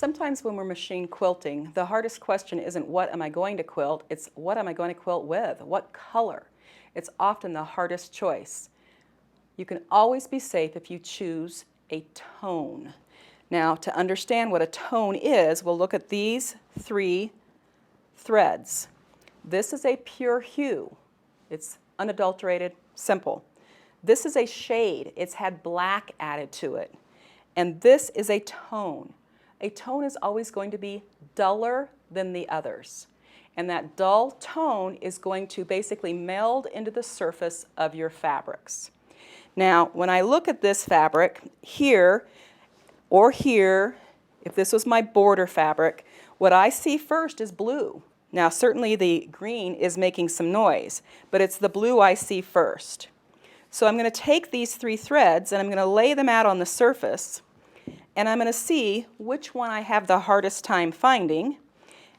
Sometimes when we're machine quilting, the hardest question isn't what am I going to quilt, it's what am I going to quilt with? What color? It's often the hardest choice. You can always be safe if you choose a tone. Now, to understand what a tone is, we'll look at these 3 threads. This is a pure hue. It's unadulterated, simple. This is a shade. It's had black added to it. And this is a tone. A tone is always going to be duller than the others. And that dull tone is going to basically meld into the surface of your fabrics. Now, when I look at this fabric, here or here, if this was my border fabric, what I see first is blue. Now, certainly the green is making some noise, but it's the blue I see first. So I'm going to take these 3 threads and I'm going to lay them out on the surface, and I'm going to see which one I have the hardest time finding,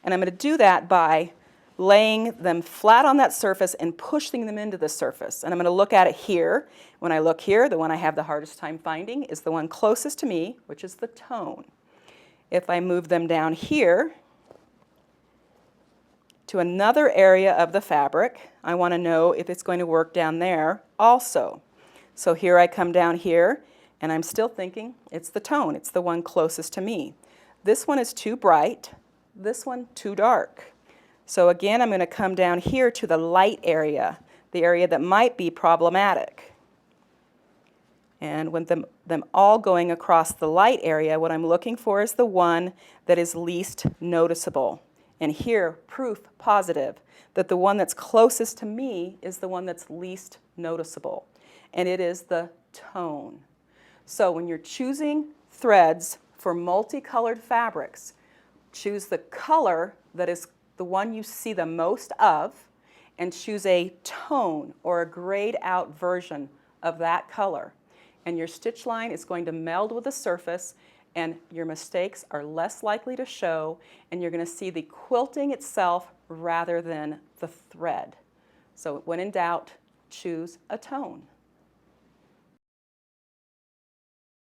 and I'm going to do that by laying them flat on that surface and pushing them into the surface. And I'm going to look at it here. When I look here, the one I have the hardest time finding is the one closest to me, which is the tone. If I move them down here to another area of the fabric, I want to know if it's going to work down there also. So here I come down here, and I'm still thinking it's the tone. It's the one closest to me. This one is too bright. This one too dark. So again, I'm going to come down here to the light area, the area that might be problematic. And with them all going across the light area, what I'm looking for is the one that is least noticeable. And here, proof positive that the one that's closest to me is the one that's least noticeable. And it is the tone. So when you're choosing threads for multicolored fabrics, choose the color that is the one you see the most of, and choose a tone or a grayed out version of that color. And your stitch line is going to meld with the surface, and your mistakes are less likely to show, and you're going to see the quilting itself rather than the thread. So when in doubt, choose a tone.